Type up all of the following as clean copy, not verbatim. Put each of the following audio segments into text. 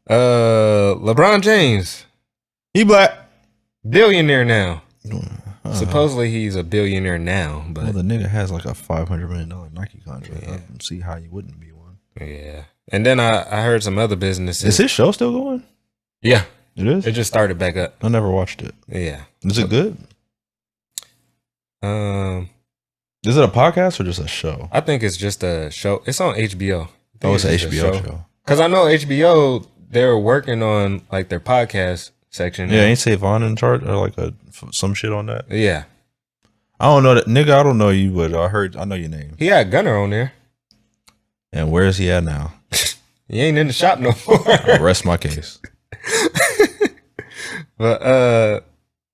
LeBron James, He black. billionaire now. Supposedly he's a billionaire now, but Well, the nigga has like a $500 million Nike contract. I don't see how you wouldn't be one. yeah. And then I heard some other businesses. Is his show still going? Yeah, It is. it just started back up. I never watched it. Yeah. Is it good? Is it a podcast or just a show? I think it's just a show. It's on HBO. Oh, it's an just a HBO show. Because I know HBO, they're working on like their podcast section. Yeah, ain't Savon in charge or like some shit on that? Yeah. I don't know that nigga. I don't know you, but I know your name. He had Gunner on there. And where is he at now? He ain't in the shop no more. Rest my case. But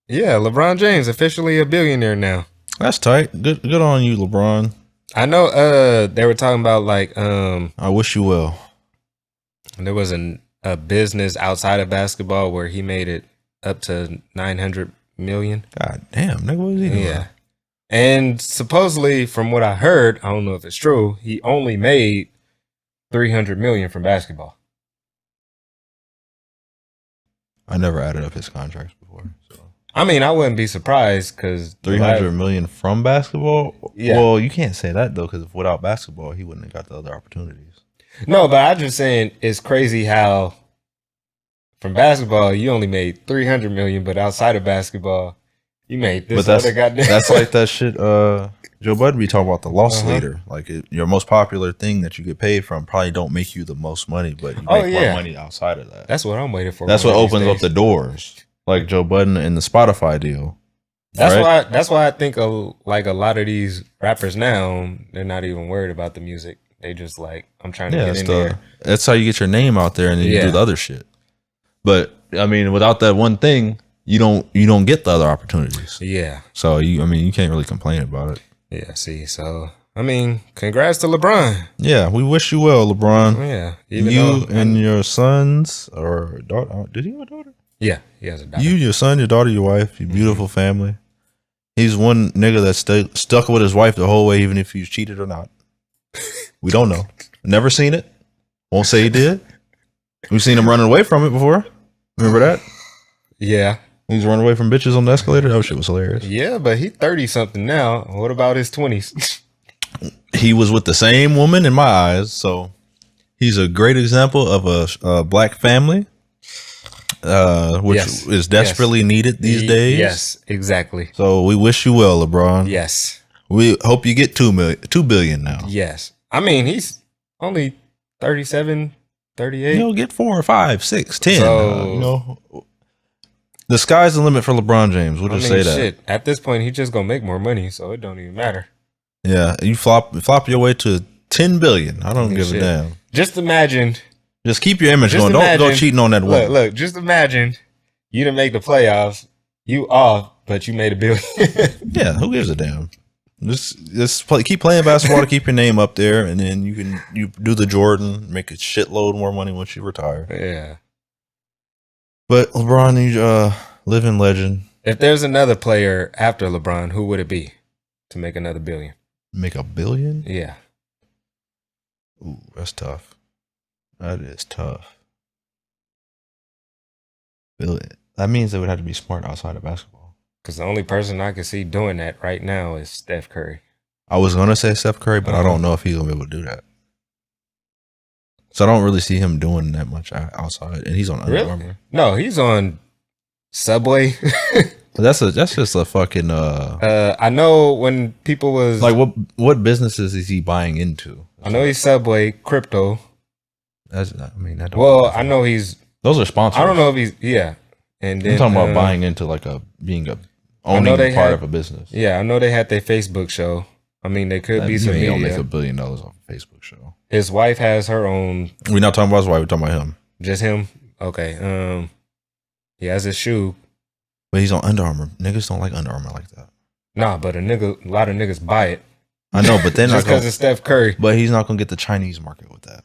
yeah, LeBron James officially a billionaire now. That's tight. Good on you, LeBron. I know they were talking about like I wish you well. there was a business outside of basketball where he made it up to 900 million. God damn, nigga, what is he doing? Yeah. And supposedly from what I heard, I don't know if it's true, he only made 300 million from basketball. I never added up his contracts before. So I mean, I wouldn't be surprised because 300 million from basketball? Yeah. Well, you can't say that though, because without basketball, he wouldn't have got the other opportunities. No, but I'm just saying it's crazy how from basketball you only made 300 million, but outside of basketball you made this But other goddamn. that's like that shit. Joe Budden be talking about the loss leader. Like your most popular thing that you get paid from probably don't make you the most money, but you make more money outside of that. That's what I'm waiting for. That's what opens up the doors. Like Joe Budden and the Spotify deal. That's why I think like a lot of these rappers now, they're not even worried about the music. They just like, I'm trying to get in there. That's how you get your name out there, and then you do the other shit. But I mean, without that one thing, you don't get the other opportunities. Yeah. So you can't really complain about it. Yeah. See, so I mean, congrats to LeBron. Yeah, we wish you well, LeBron. Yeah. You and your sons or daughter. Did he have a daughter? Yeah, he has a daughter. You, your son, your daughter, your wife, your beautiful family. He's one nigga that stuck with his wife the whole way, even if he's cheated or not. We don't know. Never seen it. Won't say he did. We've seen him running away from it before. Remember that? Yeah. He's running away from bitches on the escalator. That shit was hilarious. Yeah, but he's 30 something now. What about his 20s? He was with the same woman in my eyes, so he's a great example of a black family, which is desperately needed these days. Yes, exactly. So we wish you well, LeBron. Yes. We hope you get $2 billion now. Yes. I mean, he's only 37, 38. You'll get 4 or 5, 6, 10. So, the sky's the limit for LeBron James. We'll just say that. Shit. At this point, he's just gonna make more money, so it don't even matter. Yeah, you flop your way to 10 billion. I don't give a damn. Just imagine. Just keep your image going. Don't go cheating on that woman. Look. Just imagine you didn't make the playoffs. You off, but you made $1 billion. Yeah, who gives a damn? Just keep playing basketball to keep your name up there, and then you do the Jordan, make a shitload more money once you retire. Yeah. But LeBron, you living legend. If there's another player after LeBron, who would it be to make another $1 billion? Make $1 billion? Yeah. Ooh, that's tough. That is tough. That means they would have to be smart outside of basketball. Because the only person I can see doing that right now is Steph Curry. I was going to say Steph Curry, but I don't know if he's going to be able to do that. So I don't really see him doing that much outside. And he's on Under Armour. No, he's on Subway. That's just a fucking I know when people was like what businesses is he buying into? I know he's Subway, crypto. I know he's those are sponsors. I don't know if he's And then I'm talking about buying into like owning part of a business. Yeah, I know they had their Facebook show. I mean, they could be some media. Don't make $1 billion off a Facebook show. His wife has her own. We're not talking about his wife. We're talking about him. Just him. Okay. He has his shoe. But he's on Under Armour. Niggas don't like Under Armour like that. Nah, but a lot of niggas buy it. I know, but they're not just because it's Steph Curry. But he's not gonna get the Chinese market with that.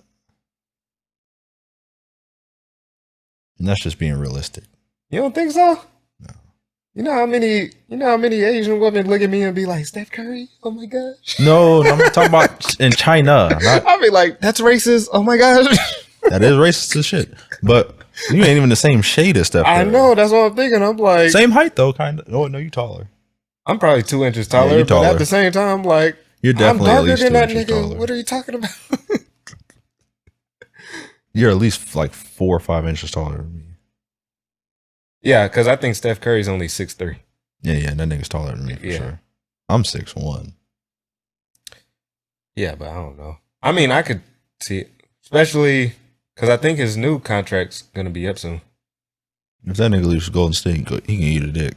And that's just being realistic. You don't think so? No. You know how many Asian women look at me and be like, Steph Curry? Oh my gosh. No, I'm talking about in China. I'll be like, that's racist. Oh my gosh. That is racist as shit. But You ain't even the same shade as Steph Curry. I know. That's what I'm thinking. I'm like, same height though, kind of. Oh no, you taller. I'm probably 2 inches taller, Yeah, you taller. but at the same time, I'm like, You're definitely I'm at darker least than 2 that inches nigga. taller. What are you talking about? You're at least like 4 or 5 inches taller than me. Yeah, because I think Steph Curry's only 6'3". Yeah, that nigga's taller than me for sure. I'm 6'1". Yeah, but I don't know. I mean, I could see it, especially because I think his new contract's gonna be up soon. If that nigga leaves Golden State, he can eat a dick.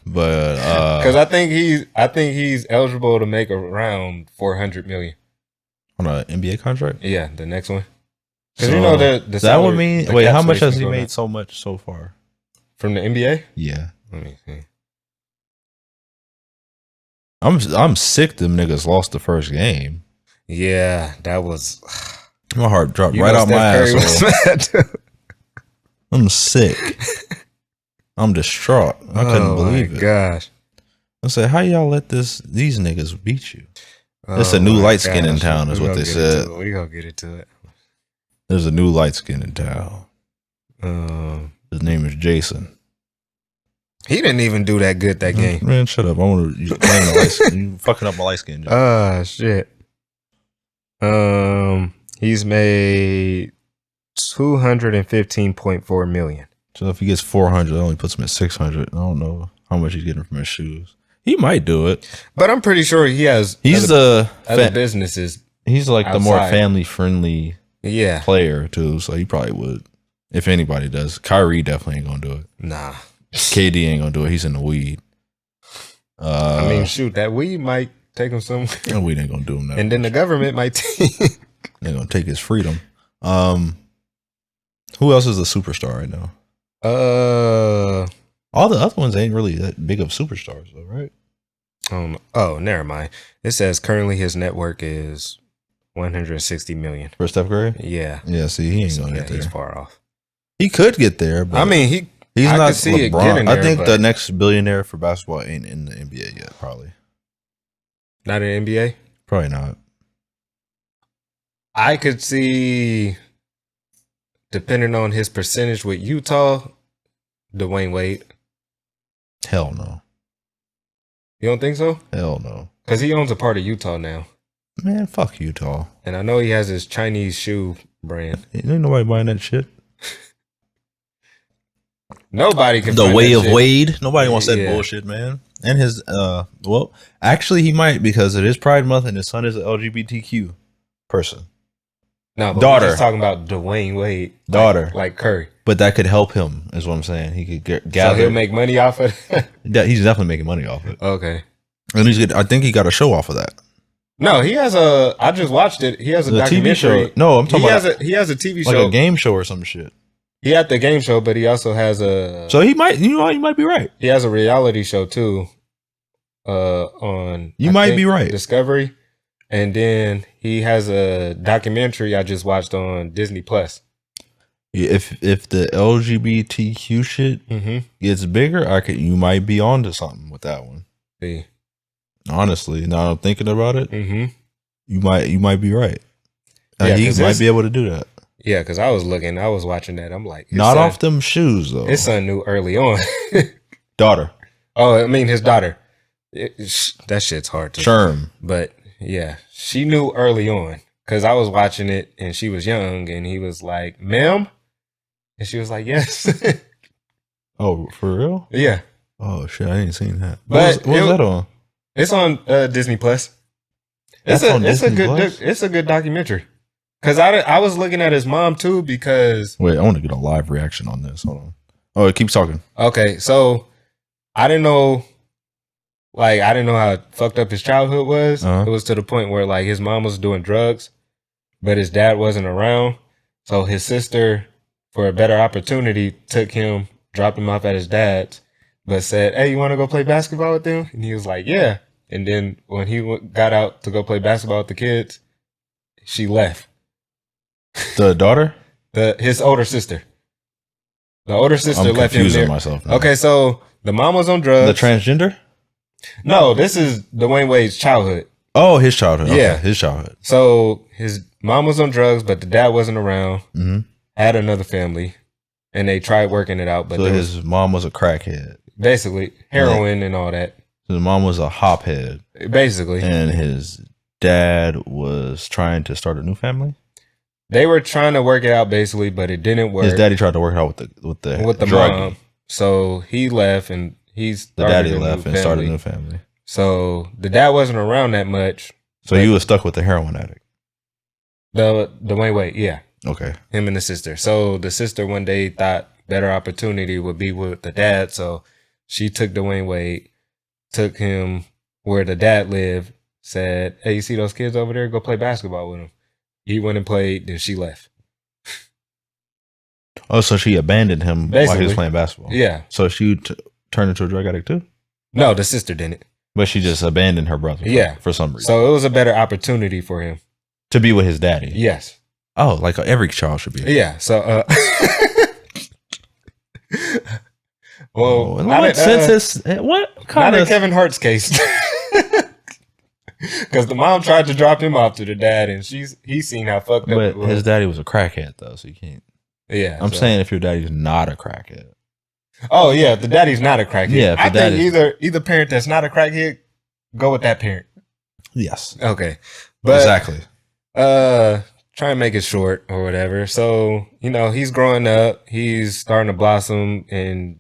But because I think he's eligible to make around $400 million on an NBA contract. Yeah, the next one. Because you know the that salary, would mean wait, how much has he made so much so far from the NBA? Yeah, let me see. I'm sick. Them niggas lost the first game. Yeah, that was my heart dropped right out my asshole. I'm sick. I'm distraught. I couldn't believe it. Gosh. I said, how y'all let these niggas beat you? It's a new light skin in town, is what they said. We gonna get into it. There's a new light skin in town. His name is Jason. He didn't even do that good that game. Man, shut up. I want to you playing the light skin. You fucking up my light skin. Shit. He's made $215.4 million. So if he gets 400, that only puts him at 600. I don't know how much he's getting from his shoes. He might do it, but I'm pretty sure he has. He's other businesses. He's like outside. The more family friendly player too. So he probably would, if anybody does. Kyrie definitely ain't gonna do it. Nah, KD ain't gonna do it. He's in the weed. I mean, shoot, that weed might take him somewhere. That weed ain't gonna do him that. And then the government might. They're gonna take his freedom. Who else is a superstar right now? All the other ones ain't really that big of superstars though, right? Oh, never mind. It says currently his network is 160 million. For Steph Curry? Yeah. Yeah, see, he ain't gonna get there. He's far off. He could get there, but I mean he's I not could see LeBron. it getting there, I think the next billionaire for basketball ain't in the NBA yet, probably. Not in the NBA? Probably not. I could see, depending on his percentage with Utah, Dwayne Wade. Hell no. You don't think so? Hell no. Because he owns a part of Utah now. Man, fuck Utah. And I know he has his Chinese shoe brand. Ain't nobody buying that shit. Nobody can. The way of shit. Wade. Nobody wants that bullshit, man. And his well, actually he might, because it is Pride Month and his son is an LGBTQ person. No, but daughter. We're just talking about Dwayne Wade. Daughter. Like Curry. But that could help him, is what I'm saying. He could gather. So he'll make money off of it? He's definitely making money off it. Okay. And he's good. I think he got a show off of that. No, he has I just watched it. He has a documentary. TV show. No, I'm talking about. He has a TV show. Like a game show or some shit. He had the game show, but he also has a. So he might, you might be right. He has a reality show too. On. You might be right. Discovery. And then he has a documentary I just watched on Disney Plus. If the LGBTQ shit gets bigger, you might be onto something with that one. See. Honestly, now I'm thinking about it, you might be right. He might be able to do that. Yeah, because I was watching that. I'm like, not off them shoes though. His son knew early on. Daughter. Oh, I mean his daughter. That shit's hard to. Sherm. But yeah, she knew early on because I was watching it and she was young and he was like, "Ma'am," and she was like, "Yes." Oh, for real? Yeah. Oh shit, I ain't seen that. But what was that on? It's on Disney Plus. It's a good documentary. Cause I was looking at his mom too because wait, I want to get a live reaction on this. Hold on. Oh, it keeps talking. Okay, so I didn't know how fucked up his childhood was. It was to the point where like his mom was doing drugs, but his dad wasn't around. So his sister, for a better opportunity, took him, dropped him off at his dad's, but said, "Hey, you want to go play basketball with them?" And he was like, "Yeah." And then when he got out to go play basketball with the kids, she left. The daughter? His older sister. The older sister left him there. Myself now. Okay, so the mom was on drugs. The transgender? No, this is Dwayne Wade's childhood. Oh, his childhood. Yeah. Okay, his childhood. So his mom was on drugs, but the dad wasn't around. had another family, and they tried working it out. But so his mom was a crackhead. Basically, heroin and all that. So his mom was a hophead. Basically. And his dad was trying to start a new family? They were trying to work it out, basically, but it didn't work. His daddy tried to work it out with the mom. So he left, and started a new family. So the dad wasn't around that much. So he was stuck with the heroin addict. The Dwayne Wade, yeah. Okay. Him and the sister. So the sister one day thought better opportunity would be with the dad. So she took Dwayne Wade, took him where the dad lived, said, hey, you see those kids over there? Go play basketball with them. He went and played, then she left. Oh, so she abandoned him while he was playing basketball. Yeah. So she turned into a drug addict too? No, the sister didn't. But she just abandoned her brother for some reason. So it was a better opportunity for him. To be with his daddy? Yes. Oh, like every child should be. Yeah. So, well, not in Kevin Hart's case. Because the mom tried to drop him off to the dad, and he's seen how fucked up it was. His daddy was a crackhead, though, so you can't. Yeah. I'm saying if your daddy's not a crackhead. Oh, yeah. If the daddy's not a crackhead. Yeah. I think either parent that's not a crackhead, go with that parent. Yes. Okay. But, exactly. Try and make it short or whatever. So, he's growing up. He's starting to blossom into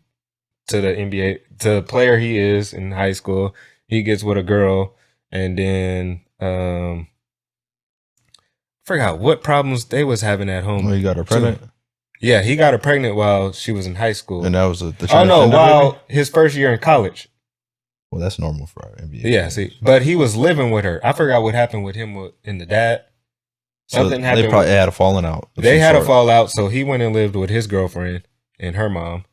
the NBA, to the player he is in high school. He gets with a girl. And then I forgot what problems they was having at home. Oh, he got her pregnant? Yeah, he got her pregnant while she was in high school. And that was while his first year in college. Well, that's normal for our NBA. Yeah, see. But he was living with her. I forgot what happened with him and the dad. Something happened. They probably had a falling out. They had a fallout, so he went and lived with his girlfriend and her mom.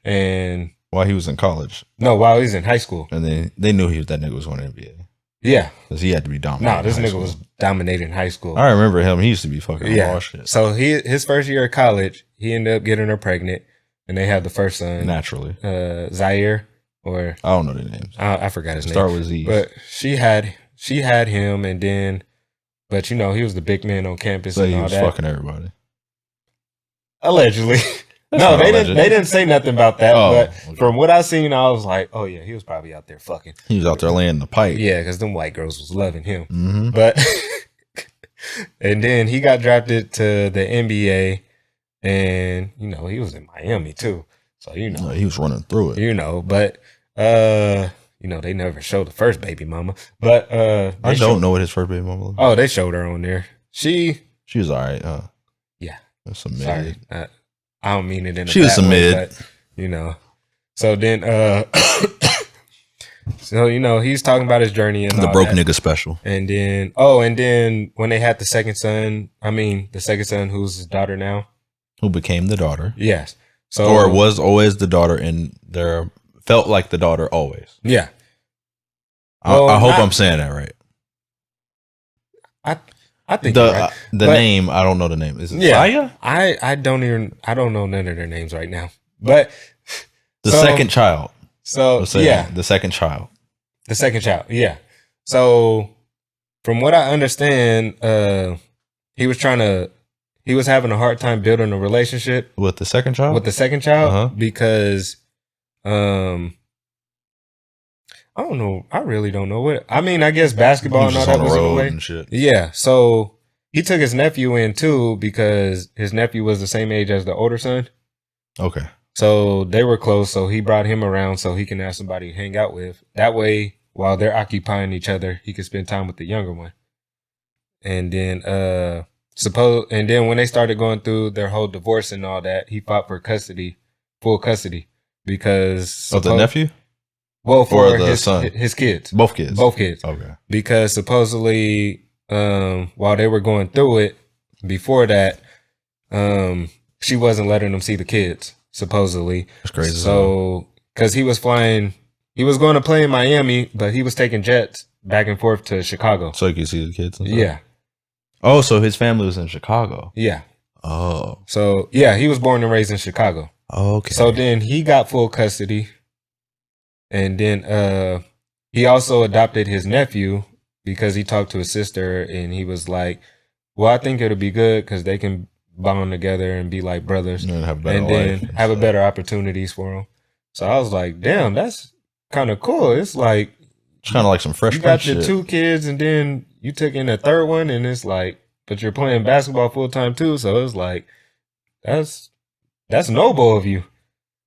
And while he was in college? No, while he was in high school. And they knew that nigga was going to NBA. Yeah. Because he had to be dominating. No, this nigga was dominating in high school. I remember him. He used to be fucking raw shit. So his first year of college, he ended up getting her pregnant, and they had the first son. Naturally. Zaire, or... I don't know their names. I forgot his name. Start with Z. But she had him, and then... But, he was the big man on campus and all that. He was fucking everybody. Allegedly. No, they didn't say nothing about that. But from what I seen, I was like, oh, yeah, he was probably out there fucking. He was out there laying the pipe. Yeah, because them white girls was loving him. Mm-hmm. But, and then he got drafted to the NBA, and, he was in Miami, too. So, he was running through it. But, they never showed the first baby mama. But, I don't know what his first baby mama was. Oh, they showed her on there. She was all right, huh? Yeah. That's some mid. Sorry. I don't mean it in a she was some mid, but, So then, he's talking about his journey and the all broke that. nigga special. And then, when they had the second son who's his daughter now, who became the daughter, yes, so or was always the daughter, and felt like the daughter always. Yeah, I hope I'm saying that right. I think the name, I don't know the name. Is it Saya? I don't know none of their names right now. But second child. So the second child. The second child, yeah. So from what I understand, he was having a hard time building a relationship with the second child. Because I don't know. I really don't know what. I mean, I guess basketball and all that was in the way. And shit. Yeah. So he took his nephew in too because his nephew was the same age as the older son. Okay. So they were close. So he brought him around so he can have somebody to hang out with. That way, while they're occupying each other, he could spend time with the younger one. And then, when they started going through their whole divorce and all that, he fought for full custody, because of the nephew. Well, for the son, his kids, both kids. Okay. Because supposedly, while they were going through it, before that, she wasn't letting them see the kids. Supposedly, that's crazy. So, because he was going to play in Miami, but he was taking jets back and forth to Chicago, so he could see the kids. Yeah. Oh, so his family was in Chicago. Yeah. Oh. So yeah, he was born and raised in Chicago. Okay. So then he got full custody. And then he also adopted his nephew because he talked to his sister and he was like, well, I think it'll be good because they can bond together and be like brothers, and have better and then life have a better opportunities for them. So I was like, damn, that's kind of cool. It's like it's kind of like some fresh. You got your shit. 2 kids, and then you took in a third one, and it's like, but you're playing basketball full time too. So it's like, that's noble of you.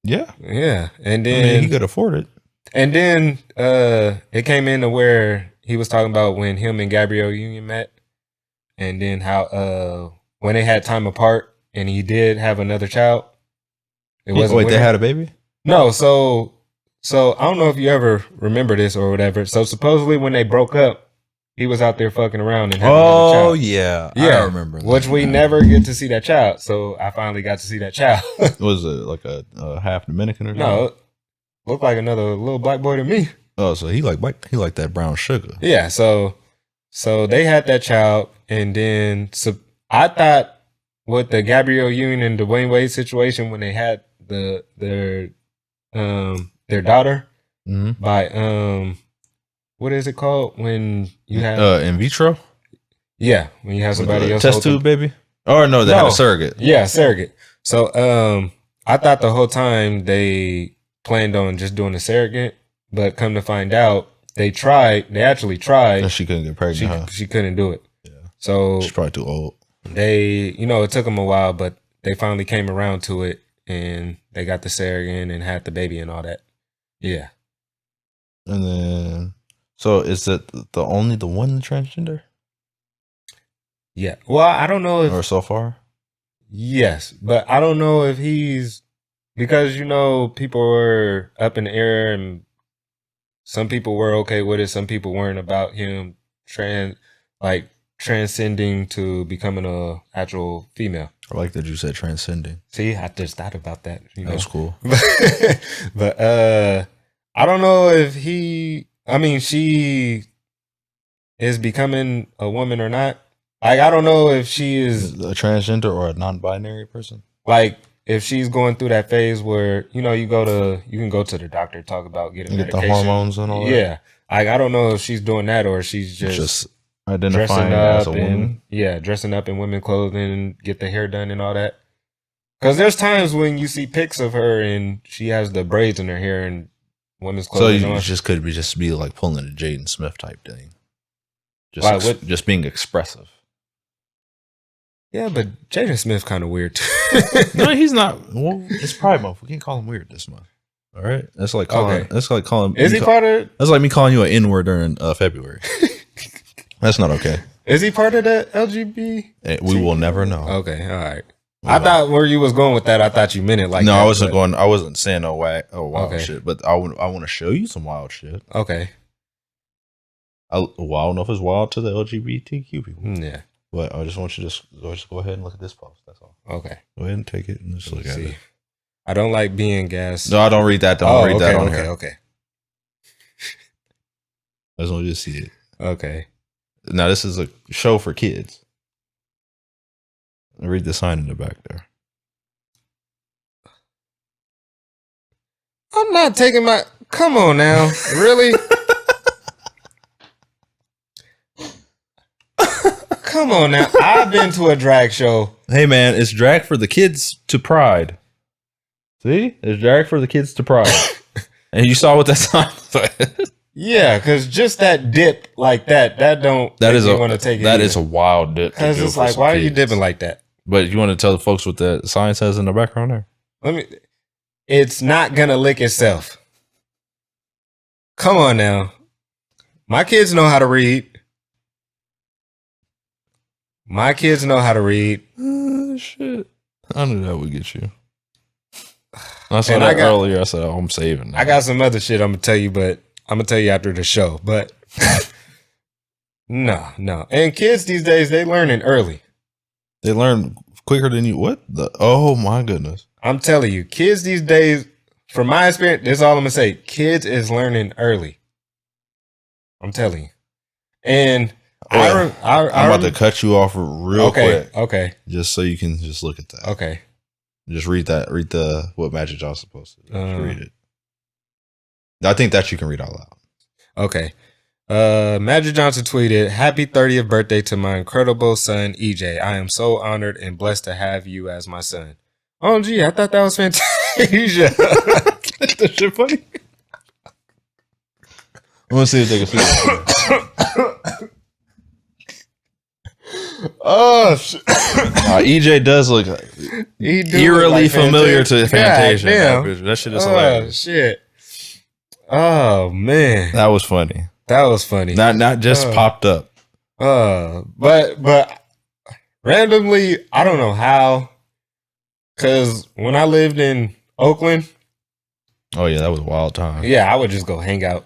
Yeah, yeah. And then he could afford it. And then it came into where he was talking about when him and Gabrielle Union met, and then how when they had time apart, and he did have another child. It wasn't. Wait, they had a baby? No, so I don't know if you ever remember this or whatever. So supposedly when they broke up, he was out there fucking around and having another child. Oh yeah, I remember that. Which we never get to see that child. So I finally got to see that child. Was it like a half Dominican or something? No, looked like another little black boy to me. Oh, so he like that brown sugar. Yeah, so they had that child, and then I thought with the Gabrielle Union and Dwayne Wade situation when they had their daughter by what is it called when you have in vitro? Yeah, when you have somebody else test tube baby. Or no, they had a surrogate. Yeah, surrogate. So I thought the whole time they planned on just doing a surrogate, but come to find out they actually tried. And she couldn't get pregnant. She couldn't do it. Yeah. So she's probably too old. It took them a while, but they finally came around to it, and they got the surrogate and had the baby and all that. Yeah. And then, so is that the one transgender? Yeah. Well, I don't know if, or so far. Yes, but I don't know if he's, because people were up in the air, and some people were okay with it, some people weren't, about him transcending to becoming a actual female. I like that you said transcending. See, I just thought about that. That's cool. But I don't know if she is becoming a woman or not. Like, I don't know if she is a transgender or a non-binary person. Like, if she's going through that phase where you can go to the doctor, talk about getting medication. The hormones and all that. Yeah, like, I don't know if she's doing that or she's just identifying as a woman. Yeah, dressing up in women's clothing, get the hair done and all that. Because there's times when you see pics of her and she has the braids in her hair and women's clothing. So you could be like pulling a Jaden Smith type thing. Just being expressive. Yeah, but Jaden Smith's kind of weird too. No, he's not. Well, it's Pride Month. We can't call him weird this month. All right, that's like calling. Okay. That's like calling. Is he part of? That's like me calling you an N-word during February. That's not okay. Is he part of the LGBT? We will never know. Okay, all right. I thought where you was going with that, I thought you meant it like no, that. I wasn't going. I wasn't saying wild shit, but I want to show you some wild shit. Okay. I don't know if it's wild to the LGBTQ people. Yeah. But I just want you to just go ahead and look at this post. That's all. Okay. Go ahead and take it and just look at it. I don't like being gassed. No, I don't read that. Don't read that on here. Okay. I just want you to see it. Okay. Now, this is a show for kids. Read the sign in the back there. I'm not taking my... Come on now. Really? Come on now. I've been to a drag show. Hey, man, it's drag for the kids to pride. See? It's drag for the kids to pride. And you saw what that sign said. Yeah, because just that dip like that want to take it. That is a wild dip. Because it's like, why are you dipping like that? But you want to tell the folks what the sign says in the background there? It's not going to lick itself. Come on now. My kids know how to read. Shit. I knew that would get you. I saw that earlier. I said, I'm saving that. I got some other shit I'm going to tell you, but I'm going to tell you after the show. But no. And kids these days, they learning early. They learn quicker than you. What? Oh, my goodness. I'm telling you, kids these days, from my experience, this is all I'm going to say. Kids is learning early. I'm telling you. And I'm about to cut you off real quick. Okay. Just so you can just look at that. Okay. Just read that. Read what Magic Johnson posted. Read it. I think that you can read out loud. Okay. Magic Johnson tweeted, "Happy 30th birthday to my incredible son, EJ. I am so honored and blessed to have you as my son." Oh, gee, I thought that was Fantasia. That shit funny. I want to see if they can see it. Oh, shit. EJ does look eerily like familiar to Fantasia. That shit is hilarious. Shit. Oh, man. That was funny. That was funny. Not just popped up. But randomly, I don't know how. Because when I lived in Oakland. Oh, yeah, that was a wild time. Yeah, I would just go hang out.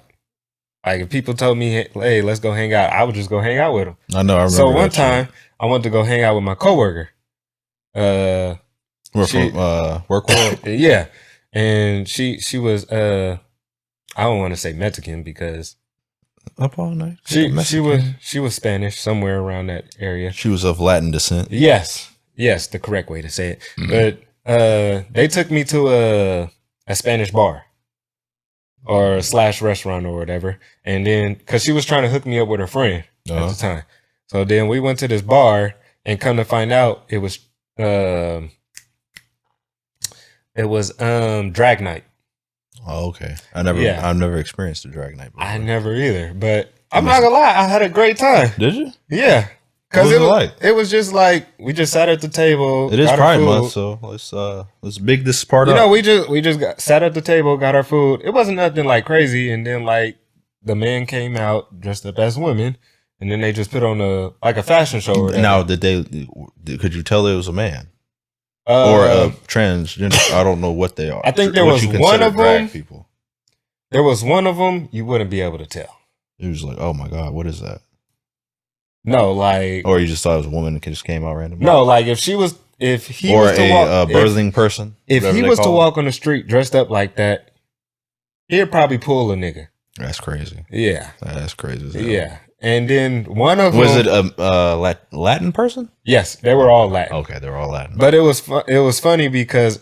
Like, if people told me, hey, let's go hang out, I would just go hang out with them. I know, I remember. So one time, I went to go hang out with my coworker. We're from work world? Yeah. And she was, I don't want to say Mexican because up all night. She was Spanish, somewhere around that area. She was of Latin descent. Yes, the correct way to say it. Mm-hmm. But they took me to a Spanish bar or / restaurant or whatever, and then because she was trying to hook me up with her friend at the time, so then we went to this bar, and come to find out it was drag night. Oh, okay. I've never experienced a drag night before. I never either, but I'm not gonna lie, I had a great time. Did you? Yeah. Because it was just like we just sat at the table. It is Pride Month, so let's big this part up. You know, we just sat at the table, got our food. It wasn't nothing like crazy, and then like the men came out dressed up as women, and then they just put on a fashion show. Or whatever. Now, could you tell it was a man or a transgender? I don't know what they are. I think there was one of them. People. There was one of them you wouldn't be able to tell. It was like, oh my god, what is that? No, like, or you just thought it was a woman and just came out randomly. No, like if he was to walk, birthing person. If he was to walk on the street dressed up like that, he'd probably pull a nigga. That's crazy. Yeah, that's crazy as hell. Yeah, and then one of them was it a Latin person? Yes, they were all Latin. Okay, they were all Latin. But it was funny because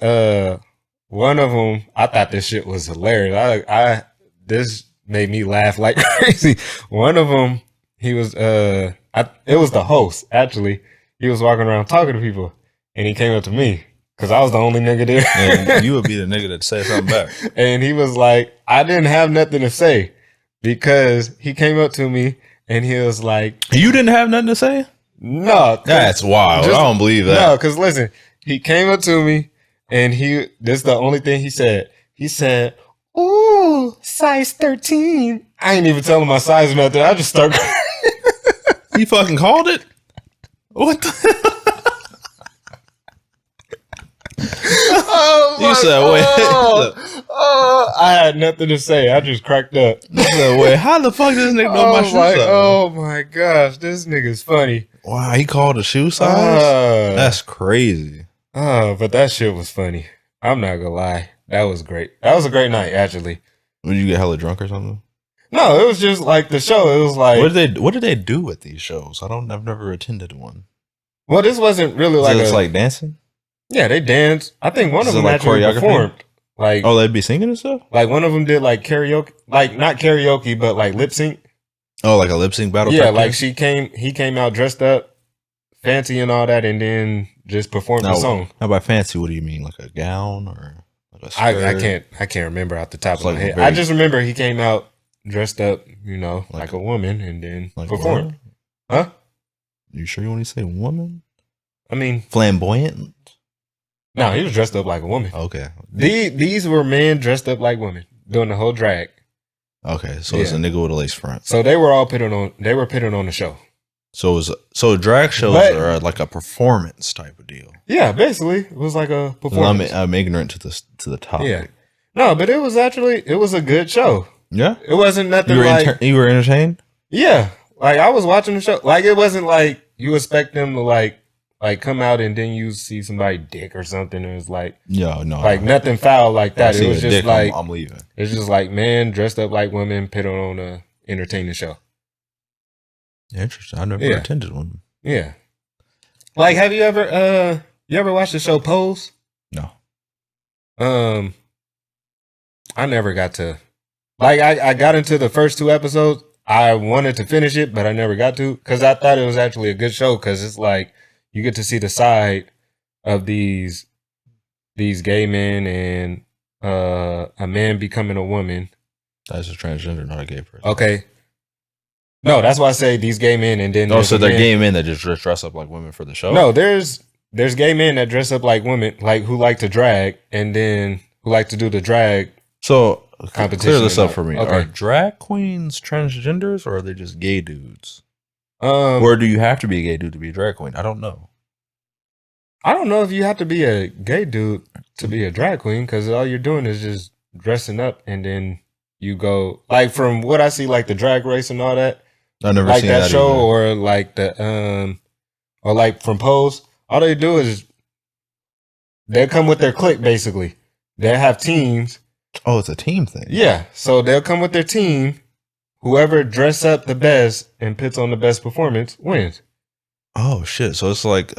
one of them, I thought this shit was hilarious. This made me laugh like crazy. One of them, he was it was the host, actually. He was walking around talking to people, and he came up to me, because I was the only nigga there. And you would be the nigga that said something back. And he was like, I didn't have nothing to say, because he came up to me, and he was like... You didn't have nothing to say? No. That's wild. I don't believe that. No, because listen, he came up to me, and this is the only thing he said. He said, "Ooh, size 13. I ain't even telling my size or nothing. I just started crying. He fucking called it? What the? Oh, you said, wait. I had nothing to say. I just cracked up. You said, wait, how the fuck does this nigga know my shoe size? Oh my gosh, this nigga's funny. Wow, he called a shoe size? That's crazy. But that shit was funny. I'm not gonna lie. That was great. That was a great night, actually. Did you get hella drunk or something? No, it was just like the show. It was like, what did they do at these shows? I've never attended one. Well, this wasn't really like it's like dancing. Yeah, they danced. I think one of them actually performed. Like, oh, they'd be singing and stuff. Like one of them did like karaoke, like not karaoke, but like lip sync. Oh, like a lip sync battle. Yeah, like he came out dressed up, fancy and all that, and then just performed the song. How about fancy? What do you mean, like a gown or like a skirt? I can't remember off the top of my head. I just remember he came out dressed up, like a woman, and then performed. Huh? You sure you want to say woman? I mean, flamboyant. No, he was dressed up like a woman. Okay. These were men dressed up like women doing the whole drag. Okay, so it's a nigga with a lace front. So they were all putting on the show. So drag shows are like a performance type of deal. Yeah, basically it was like a performance. I'm ignorant to the topic. Yeah. No, but it was a good show. Yeah. It wasn't nothing you were entertained? Yeah. Like I was watching the show. Like it wasn't like you expect them to like come out and then you see somebody dick or something. It was like, no, nothing foul like that. It was just like, I'm leaving. It's just like men dressed up like women, put on a entertaining show. Interesting. I've never attended one. Yeah. Like, have you ever watched the show Pose? No. I never got to, like, I got into the first 2 episodes. I wanted to finish it, but I never got to because I thought it was actually a good show because it's like you get to see the side of these gay men and a man becoming a woman. That's a transgender, not a gay person. Okay. No, that's why I say these gay men and then so they're gay men that just dress up like women for the show? No, there's gay men that dress up like women, like who like to drag and then who like to do the drag. So competition. Clear this up for me. Okay. Are drag queens transgenders or are they just gay dudes? Or do you have to be a gay dude to be a drag queen? I don't know. I don't know if you have to be a gay dude to be a drag queen because all you're doing is just dressing up and then you go like from what I see like the Drag Race and all that. I never like seen that show either. or like the or like from Pose. All they do is they come with their clique basically. They have teams. Oh, it's a team thing. Yeah, so they'll come with their team. Whoever dress up the best and puts on the best performance wins. Oh shit! So it's like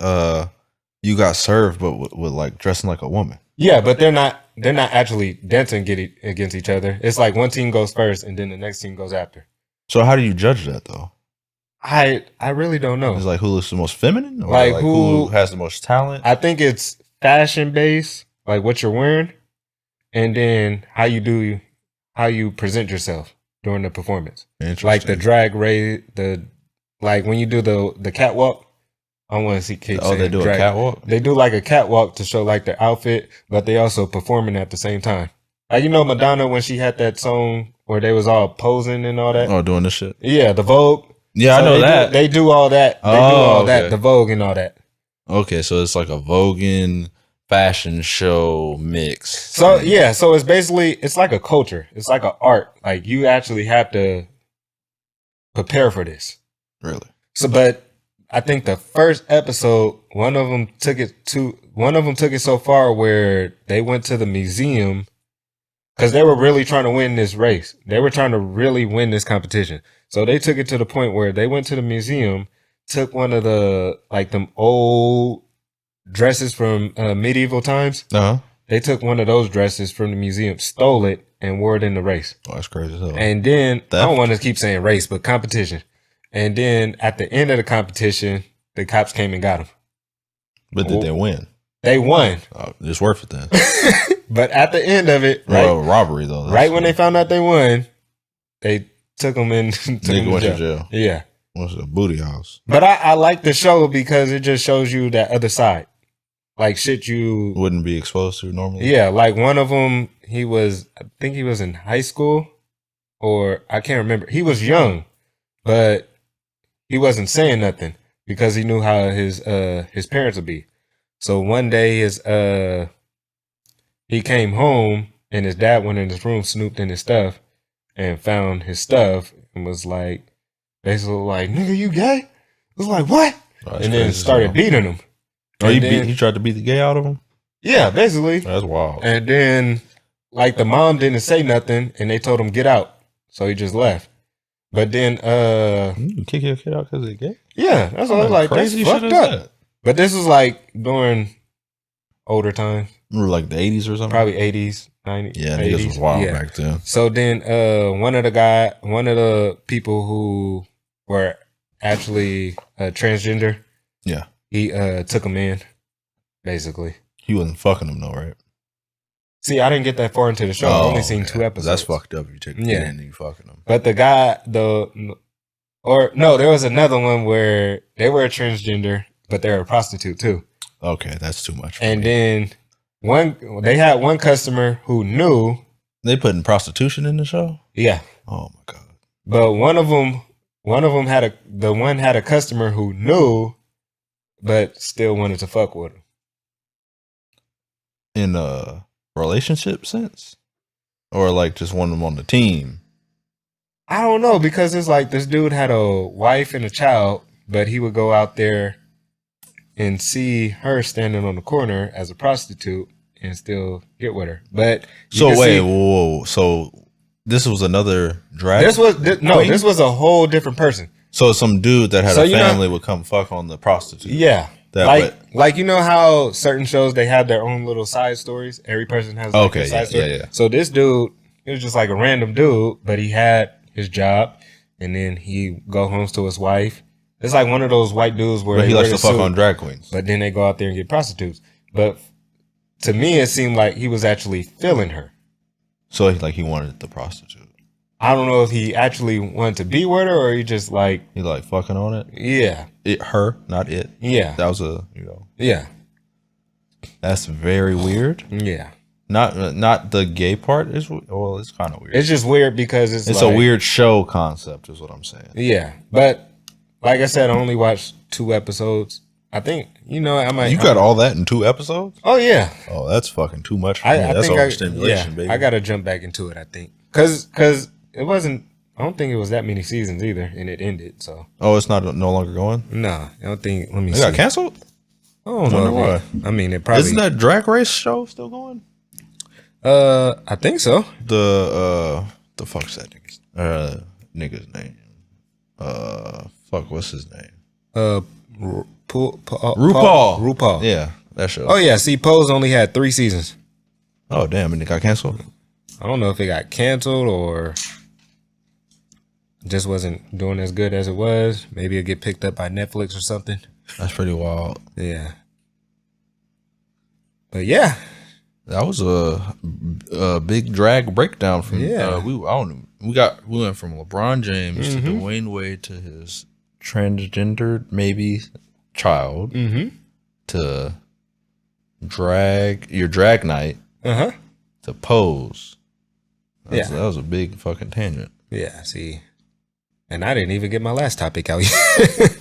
you got served, but with like dressing like a woman. Yeah, but they're not actually dancing against each other. It's like one team goes first and then the next team goes after. So how do you judge that though? I really don't know. It's like who looks the most feminine, or like who has the most talent. I think it's fashion based, like what you're wearing, and then how you present yourself during the performance. Like the drag race, like when you do the catwalk. I want to see kids. Oh, they do drag. a catwalk? They do like a catwalk to show like their outfit, but they also performing at the same time. Like, you know, Madonna, when she had that song where they was all posing and all that. Oh, doing this shit? Yeah, the Vogue. Yeah, so I know that. They do all that. They do all that, the Vogue and all that. Okay, so it's like a Voguing fashion show mix. So, yeah, so it's basically, it's like a culture. It's like an art. Like, you actually have to prepare for this. Really? So, but I think the first episode, one of them took it so far where they went to the museum because they were really trying to win this race. They were trying to really win this competition. So they took it to the point where they went to the museum, took one of the, like them old dresses from medieval times. Uh-huh. They took one of those dresses from the museum, stole it, and wore it in the race. Oh, that's crazy as hell. And then, I don't want to keep saying race, but competition. And then at the end of the competition, the cops came and got them. But did they win? They won. Oh, it's worth it then. But at the end of it, right? Well, robbery though. Right when they found out they won, they took them in. Nigga went to jail. Yeah. Went to the booty house. But I like the show because it just shows you that other side. Like shit you wouldn't be exposed to normally. Yeah, like one of them, I think he was in high school or I can't remember. He was young, but he wasn't saying nothing because he knew how his parents would be. So one day he came home and his dad went in his room, snooped in his stuff and found his stuff and was like, basically like, nigga, you gay? I was like, what? Oh, and then started beating him. Oh, he tried to beat the gay out of him? Yeah, basically. That's wild. And then like the mom didn't say nothing and they told him get out. So he just left. But then you kick your kid out because they're gay? Yeah, that's what I was like. Crazy that's fucked up. That. But this was like during older times. Like the 80s or something? Probably 80s, 90s. Yeah, niggas was wild back then. So then one of the people who were actually transgender. Yeah. He took him in, basically. He wasn't fucking him though, right? See, I didn't get that far into the show. I've only seen 2 episodes. That's fucked up. You take him in and you fucking him. But the guy, there was another one where they were a transgender, but they're a prostitute too. Okay, that's too much. And then they had one customer who knew. They putting prostitution in the show? Yeah. Oh my God. But one of them had a customer who knew, but still wanted to fuck with him. In a relationship sense? Or like just want them on the team? I don't know, because it's like this dude had a wife and a child, but he would go out there and see her standing on the corner as a prostitute and still get with her. But whoa. So this was another drag? This was a whole different person. So some dude that had a family would come fuck on the prostitute. Yeah. Like you know how certain shows they have their own little side stories? Every person has like a side story. Yeah. So this dude, he was just like a random dude, but he had his job. and then he go home to his wife. It's like one of those white dudes where he likes to fuck on drag queens, but then they go out there and get prostitutes. But to me, it seemed like he was actually feeling her. So he wanted the prostitute. I don't know if he actually wanted to be with her or he just like he like fucking on it. Yeah, her, not it. Yeah, that was Yeah, that's very weird. Yeah, not the gay part is it's kind of weird. It's just weird because it's like, a weird show concept, is what I'm saying. Yeah, but like I said, I only watched 2 episodes. I think I might. You got all that in 2 episodes? Oh yeah. Oh, that's fucking too much for me. That's overstimulation, baby. I gotta jump back into it. I think because it wasn't. I don't think it was that many seasons either, and it ended. So. Oh, it's no longer going. Nah, I don't think. Let me. It got canceled. I don't know why. I mean, it probably isn't that Drag Race show still going? I think so. The fuck's that nigga's name? What's his name? RuPaul. Yeah, that show. Oh yeah, see, Pose only had 3 seasons. Oh damn, and it got canceled. I don't know if it got canceled or just wasn't doing as good as it was. Maybe it'll get picked up by Netflix or something. That's pretty wild. Yeah. But yeah, that was a big drag breakdown from we went from LeBron James to Dwayne Wade to his transgendered maybe child to your drag night to Pose. That was a big fucking tangent. Yeah, see, and I didn't even get my last topic out yet.